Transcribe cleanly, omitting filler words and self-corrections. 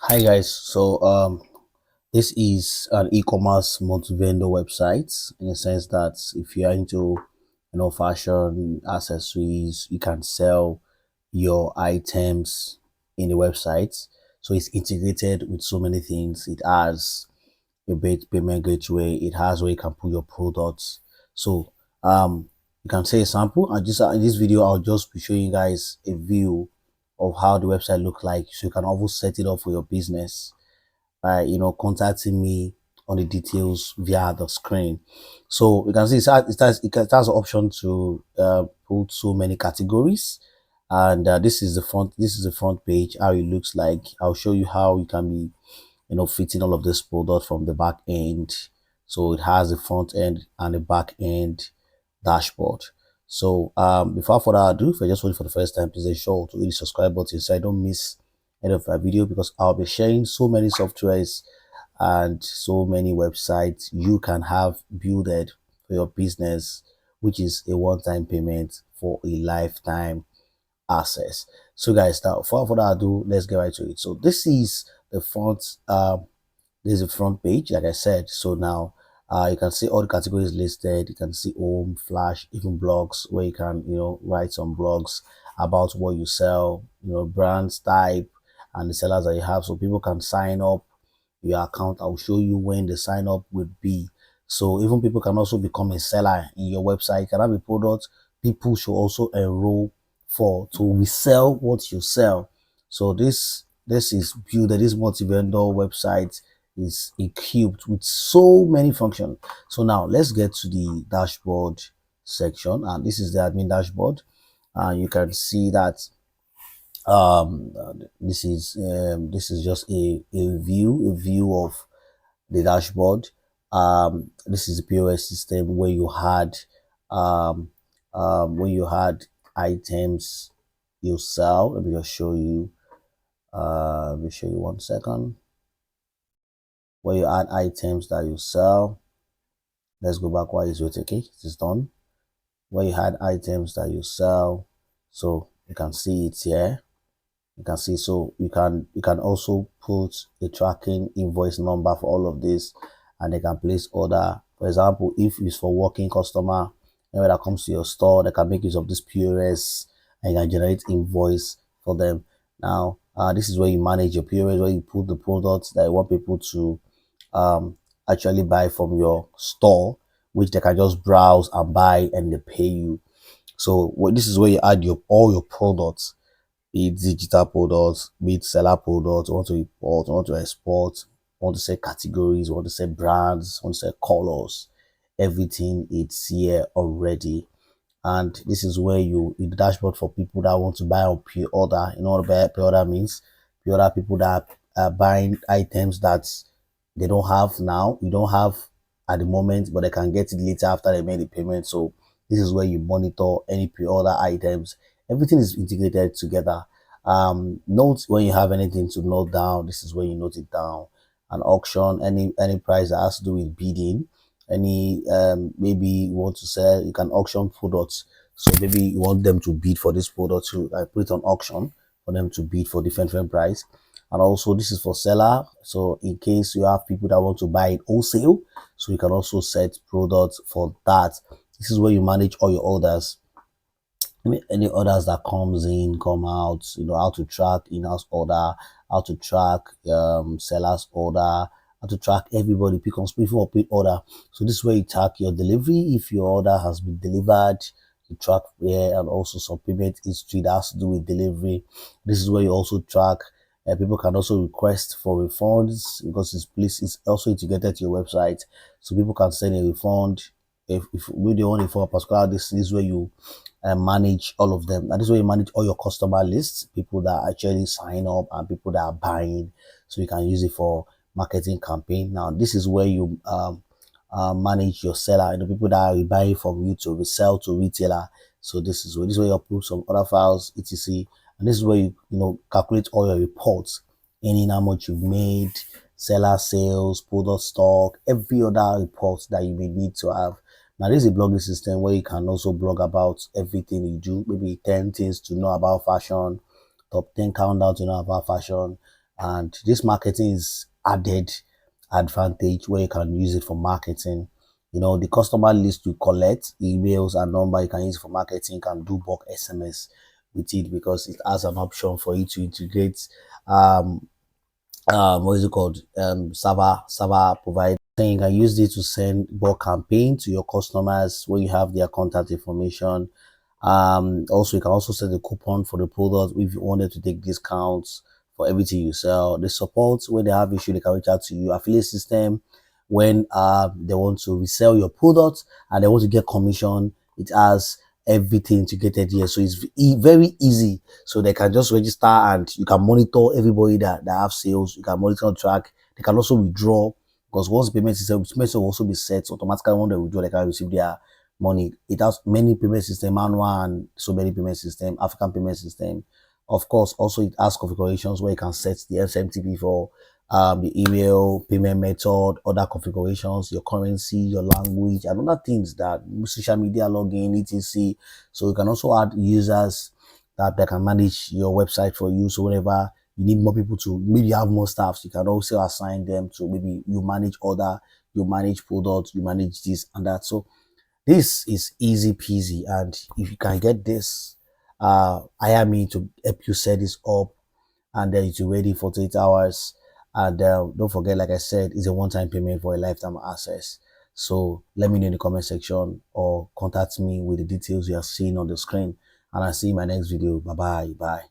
Hi guys, this is an e-commerce multi-vendor website in the sense that if you are into fashion accessories, you can sell your items in the website. So it's integrated with so many things. It has a payment gateway, it has where you can put your products. So you can say a sample, and just in this video I'll just be showing you guys a view of how the website look like, so you can also set it up for your business by contacting me on the details via the screen. So you can see it has an option to put so many categories, and this is the front page, how it looks like. I'll show you how you can be fitting all of this product from the back end. So it has a front end and a back end dashboard. So before further ado, if you're just watching for the first time, please ensure to hit the subscribe button so I don't miss any of my video, because I'll be sharing so many softwares and so many websites you can have built for your business, which is a one-time payment for a lifetime access. So guys, now without further ado, let's get right to it. So this is the front this is the front page, like I said. So now you can see all the categories listed. You can see home, flash, even blogs, where you can write some blogs about what you sell, brands type and the sellers that you have, so people can sign up your account. I'll show you when the sign up would be. So even people can also become a seller in your website. You can have a product people should also enroll for to resell what you sell. So this is built, this multi-vendor website is equipped with so many functions. So now let's get to the dashboard section, and this is the admin dashboard. And you can see that this is just a view of the dashboard. This is the POS system where you had items you sell. Let me just show you. Let me show you 1 second. Where you add items that you sell. Let's go back while it's waiting. Okay, it is done. Where you had items that you sell, so you can see it here. You can see, so you can also put a tracking invoice number for all of this, and they can place order. For example, if it's for working customer, and when that comes to your store, they can make use of this POS and you can generate invoice for them. Now this is where you manage your POS, where you put the products that you want people to actually buy from your store, which they can just browse and buy and they pay you. So this is where you add all your products, be it digital products, be it seller products, want to import, want to export, want to say categories, want to say brands, want to say colors, everything it's here already. And this is where in the dashboard for people that want to buy on pre-order. You know what pre-order means? Pre-order, people that are buying items that they don't have now, you don't have at the moment, but they can get it later after they made the payment. So this is where you monitor any pre-order items. Everything is integrated together. Note when you have anything to note down, this is where you note it down. An auction, any price that has to do with bidding, any maybe you want to sell, you can auction products. So maybe you want them to bid for this product, to put it on auction for them to bid for different price. And also this is for seller, so in case you have people that want to buy it wholesale, so you can also set products for that. This is where you manage all your orders, any orders that comes in, come out, how to track in-house order, how to track sellers order, how to track everybody pick on people pick order. So this is where you track your delivery, if your order has been delivered, you track where, and also some payment history that has to do with delivery. This is where you also track people can also request for refunds, because it's also integrated to your website, so people can send a refund if they want it for a particular. This is where you manage all of them. And this is where you manage all your customer lists, people that actually sign up and people that are buying, so you can use it for marketing campaign. Now this is where you manage your seller, people that are buying from you to resell to retailer. So this is where you upload some other files, etc. And this is where you calculate all your reports, any how much you've made, seller sales, product stock, every other report that you may need to have. Now this is a blogging system where you can also blog about everything you do, maybe 10 things to know about fashion, top 10 countdown to know about fashion, And this marketing is added advantage where you can use it for marketing. The customer list you collect, emails and number, you can use it for marketing. You can do bulk SMS with it because it has an option for you to integrate what is it called, server provider. Then you can use this to send bulk campaign to your customers where you have their contact information. Also you can also send a coupon for the product if you wanted to take discounts for everything you sell. The support, when they have issue, they can reach out to you. Affiliate system, when they want to resell your product and they want to get commission, it has everything integrated here, so it's very easy. So they can just register and you can monitor everybody that have sales. You can monitor, track. They can also withdraw, because once payment system will also be set automatically. When they withdraw, they can receive their money. It has many payment system, manual and so many payment system, African payment system. Of course, also it has configurations where you can set the SMTP for the email, payment method, other configurations, your currency, your language, and other things, that social media login, etc. So you can also add users that they can manage your website for you. So whenever you need more people to, maybe you have more staffs, you can also assign them to, maybe you manage order, you manage products, you manage this and that. So this is easy peasy, and if you can get this, hire me to help you set this up, and then it's ready for 48 hours. And don't forget, like I said, it's a one-time payment for a lifetime access. So let me know in the comment section or contact me with the details you are seeing on the screen, and I'll see you in my next video. Bye bye.